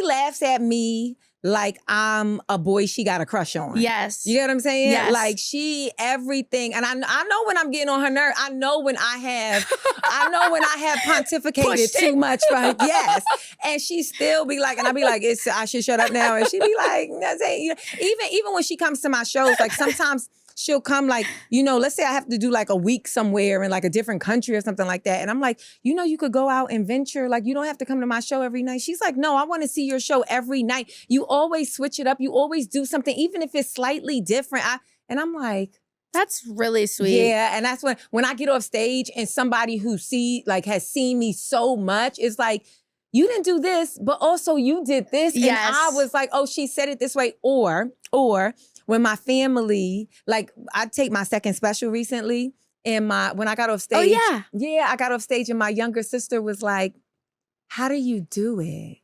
laughs at me like I'm a boy she got a crush on. Yes. You get what I'm saying? Yes. Like everything. And I know when I'm getting on her nerve. I know when I have pontificated too much for her. Yes. And she still be like, and I be like, I should shut up now. And she be like, even when she comes to my shows, like sometimes she'll come like, let's say I have to do like a week somewhere in like a different country or something like that. And I'm like, you could go out and venture. Like, you don't have to come to my show every night. She's like, no, I want to see your show every night. You always switch it up. You always do something, even if it's slightly different. And I'm like, that's really sweet. Yeah. And that's when I get off stage and somebody who has seen me so much is like, you didn't do this, but also you did this. Yes. And I was like, oh, she said it this way. Or when my family, like I take my second special recently, and when I got off stage. Oh, yeah. Yeah, I got off stage and my younger sister was like, how do you do it?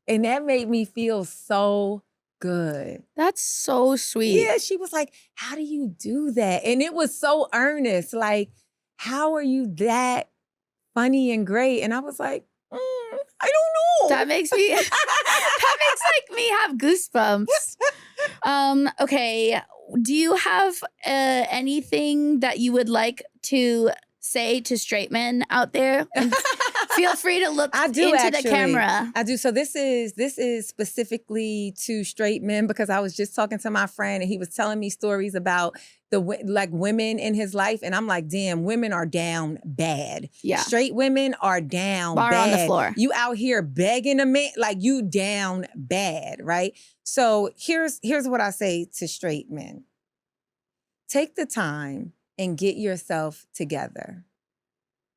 And that made me feel so good. That's so sweet. Yeah, she was like, how do you do that? And it was so earnest. Like, how are you that funny and great? And I was like, I don't know. That makes me me have goosebumps. Okay. Do you have anything that you would like to say to straight men out there? And feel free to look into the camera. I do. So this is specifically to straight men because I was just talking to my friend and he was telling me stories about women in his life. And I'm like, damn, women are down bad. Yeah. Straight women are down Bar bad. on the floor. You out here begging a man, like you down bad, right? So here's what I say to straight men. Take the time and get yourself together.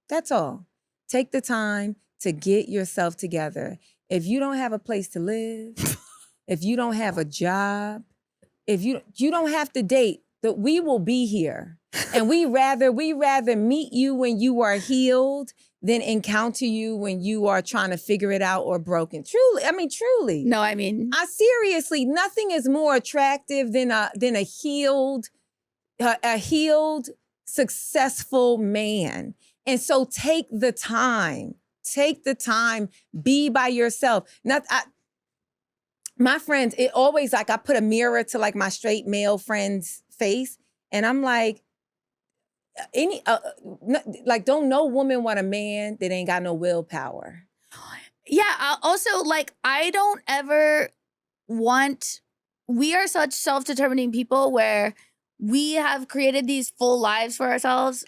That's all. Take the time to get yourself together. If you don't have a place to live, if you don't have a job, if you don't have to date, that we will be here. And we rather meet you when you are healed than encounter you when you are trying to figure it out or broken. Truly. No, I mean, seriously, nothing is more attractive than a healed, successful man. And so take the time, be by yourself. My friends, it always like I put a mirror to like my straight male friend's face and I'm like, don't no woman want a man that ain't got no willpower. Yeah, also like I don't ever want, we are such self-determining people where we have created these full lives for ourselves.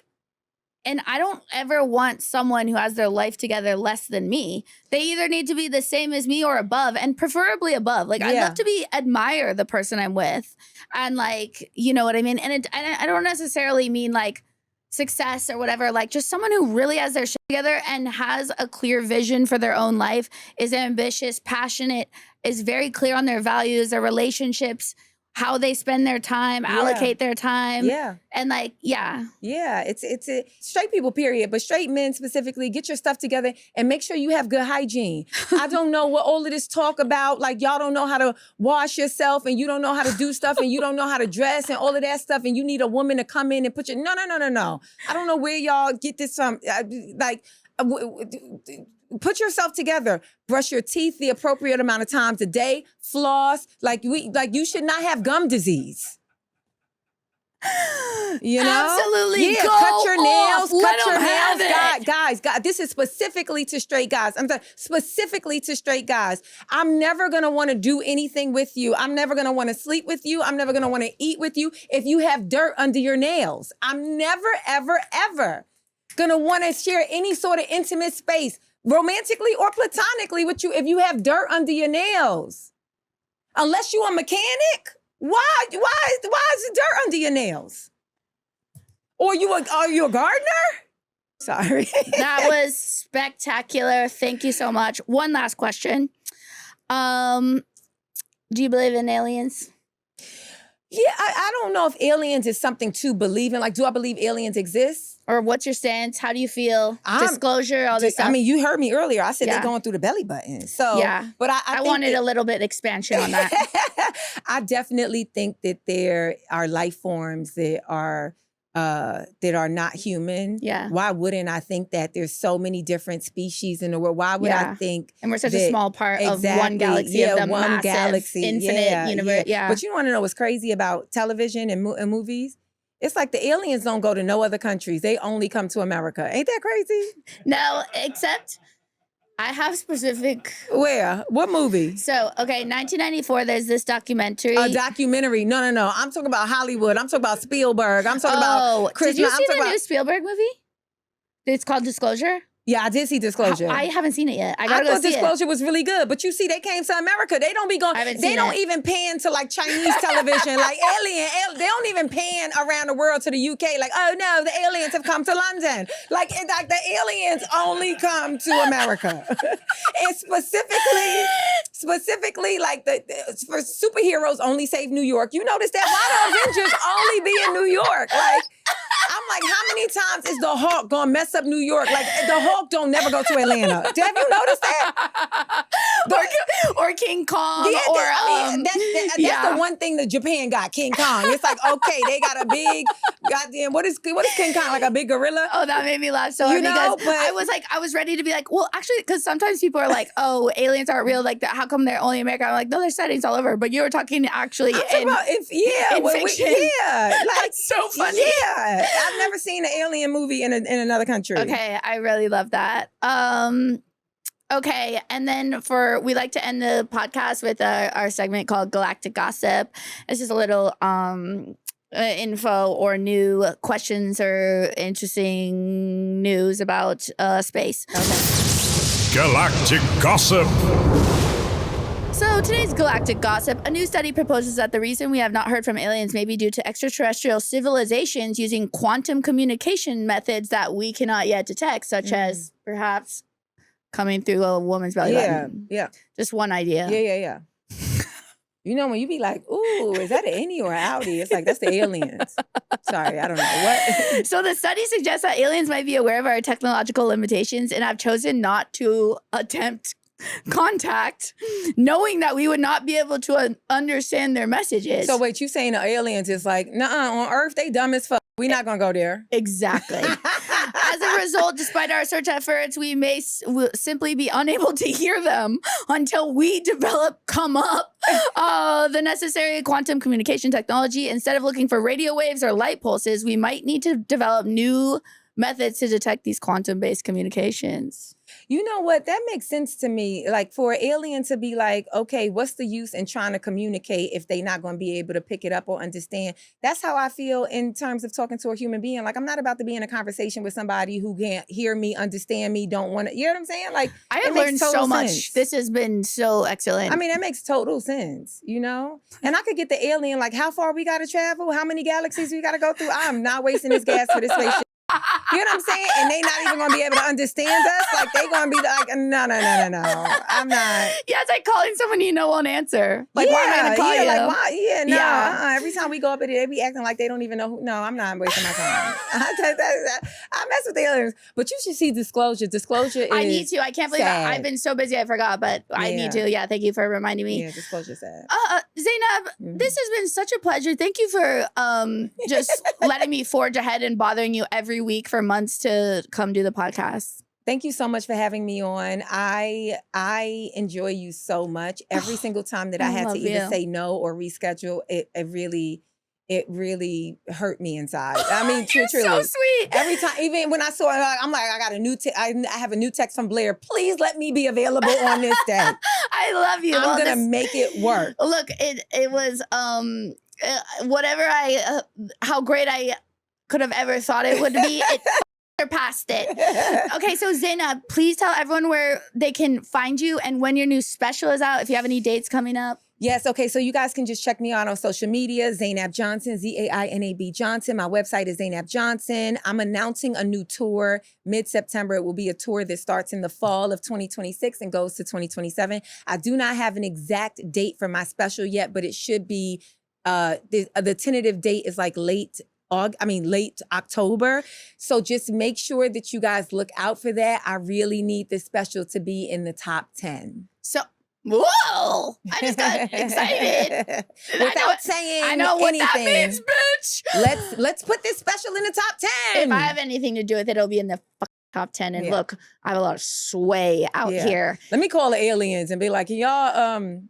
And I don't ever want someone who has their life together less than me. They either need to be the same as me or above, and preferably above. Like, I'd love to admire the person I'm with. And like, you know what I mean? And I don't necessarily mean like success or whatever. Like just someone who really has their shit together and has a clear vision for their own life, is ambitious, passionate, is very clear on their values, their relationships, how they spend their time, allocate their time. Yeah. And like, Yeah, it's a straight people, period. But straight men specifically, get your stuff together and make sure you have good hygiene. I don't know what all of this talk about, like y'all don't know how to wash yourself and you don't know how to do stuff and you don't know how to dress and all of that stuff and you need a woman to come in and put your, no. I don't know where y'all get this from. Put yourself together. Brush your teeth the appropriate amount of times a day. Floss. You should not have gum disease. You know? Absolutely. Yeah, Go cut your nails. Let Cut your them have nails. it. Guys, this is specifically to straight guys. I'm sorry, specifically to straight guys. I'm never gonna want to do anything with you. I'm never gonna want to sleep with you. I'm never gonna want to eat with you if you have dirt under your nails. I'm never, ever, ever gonna want to share any sort of intimate space, romantically or platonically, with you if you have dirt under your nails. Unless you're a mechanic, why is the dirt under your nails? Or are you a gardener? Sorry. That was spectacular. Thank you so much. One last question. Do you believe in aliens? Yeah, I don't know if aliens is something to believe in. Like, do I believe aliens exist? Or what's your stance? How do you feel? Disclosure, all this stuff. I mean, you heard me earlier. I said Yeah. they're going through the belly button. So, Yeah. But I think wanted a little bit expansion on that. I definitely think that there are life forms that are that are not human. Yeah. Why wouldn't I think that there's so many different species in the world? Why would I think? And we're such that, a small part of one galaxy of the one massive galaxy. infinite universe. Yeah. But you want to know what's crazy about television and movies? It's like the aliens don't go to no other countries. They only come to America. Ain't that crazy? No, except I have specific. Where? What movie? So, okay, 1994, there's this documentary. A documentary. No. I'm talking about Hollywood. I'm talking about Spielberg. I'm talking about Chris. Did you see the new Spielberg movie? It's called Disclosure. Yeah, I did see Disclosure. I haven't seen it yet. I thought Disclosure was really good, but you see, they came to America. They don't be going. They don't even pan to like Chinese television, like They don't even pan around the world to the UK. Like, oh no, the aliens have come to London. Like the aliens only come to America, and specifically, like for superheroes only save New York. You notice that? Why the Avengers only be in New York? Like. I'm like, how many times is the Hulk gonna mess up New York? Like the Hulk don't never go to Atlanta. Have you noticed that? Or King Kong. Yeah, that's the one thing that Japan got, King Kong. It's like, okay, they got a big goddamn what is King Kong? Like a big gorilla? Oh, that made me laugh so hard because I was ready to be like, well, actually, because sometimes people are like, oh, aliens aren't real, like that. How come they're only America? I'm like, no, there's sightings all over. But you were talking actually in fiction. That's so funny. Yeah. I've never seen an alien movie in another country. Okay, I really love that. Okay, and then we like to end the podcast with our segment called Galactic Gossip. It's just a little info or new questions or interesting news about space. Okay. Galactic Gossip. So today's Galactic Gossip, a new study proposes that the reason we have not heard from aliens may be due to extraterrestrial civilizations using quantum communication methods that we cannot yet detect, such as perhaps coming through a woman's belly button. Yeah. Just one idea. Yeah. You know, when you be like, ooh, is that an innie or an outie? It's like, that's the aliens. Sorry, I don't know. What? So the study suggests that aliens might be aware of our technological limitations and have chosen not to attempt contact, knowing that we would not be able to understand their messages. So wait, you saying the aliens is like, nuh-uh, on Earth, they dumb as fuck. We're not going to go there. Exactly. As a result, despite our search efforts, we may simply be unable to hear them until we come up the necessary quantum communication technology. Instead of looking for radio waves or light pulses, we might need to develop new methods to detect these quantum-based communications. You know what? That makes sense to me. Like for an alien to be like, okay, what's the use in trying to communicate if they're not going to be able to pick it up or understand? That's how I feel in terms of talking to a human being. Like I'm not about to be in a conversation with somebody who can't hear me, understand me, don't want to, you know what I'm saying? Like I have learned so much. This has been so excellent. I mean, that makes total sense, you know? And I could get the alien, like how far we got to travel, how many galaxies we got to go through. I'm not wasting this gas for this spaceship. You know what I'm saying? And they not even going to be able to understand us. Like, they going to be like, no. I'm not. Yeah, it's like calling someone you know won't answer. Like, why am I going to call you? Like, why? Yeah, no. Yeah. Every time we go up there, they be acting like they don't even know who. No, I'm not wasting my time. I mess with the aliens. But you should see Disclosure. Disclosure is I need to. I can't believe that. I've been so busy, I forgot. But I need to. Yeah, thank you for reminding me. Yeah, Disclosure's sad. Zainab, this has been such a pleasure. Thank you for just letting me forge ahead and bothering you every week for months to come do the podcast. Thank you so much for having me on. I enjoy you so much. Every single time that I had to either say no or reschedule, it really hurt me inside. I mean, You're truly. so sweet. Every time, even when I saw it, I'm like, I got a new I have a new text from Blair. Please let me be available on this day. I love you. I'm gonna make it work. Look, it was whatever how great I could have ever thought it would be. It surpassed it. Okay, so Zainab, please tell everyone where they can find you and when your new special is out, if you have any dates coming up. Yes, okay, so you guys can just check me out on social media, Zainab Johnson, Zainab Johnson. My website is Zainab Johnson. I'm announcing a new tour mid-September. It will be a tour that starts in the fall of 2026 and goes to 2027. I do not have an exact date for my special yet, but it should be, the tentative date is like late October. So just make sure that you guys look out for that. I really need this special to be in the top 10. So, whoa! I just got excited. Without saying I know what anything. that means, bitch. Let's put this special in the top 10. If I have anything to do with it, it'll be in the top 10. And look, I have a lot of sway out here. Let me call the aliens and be like, y'all,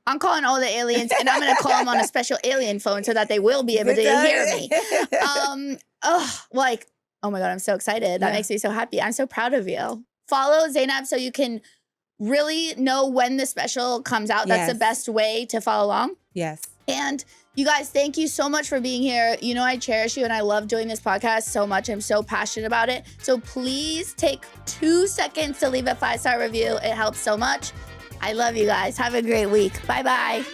I'm calling all the aliens, and I'm gonna call them on a special alien phone so that they will be able to hear me. Oh my God, I'm so excited. That makes me so happy. I'm so proud of you. Follow Zainab so you can really know when the special comes out. That's the best way to follow along. Yes. And you guys, thank you so much for being here. You know, I cherish you and I love doing this podcast so much. I'm so passionate about it. So please take 2 seconds to leave a 5-star review. It helps so much. I love you guys. Have a great week. Bye-bye.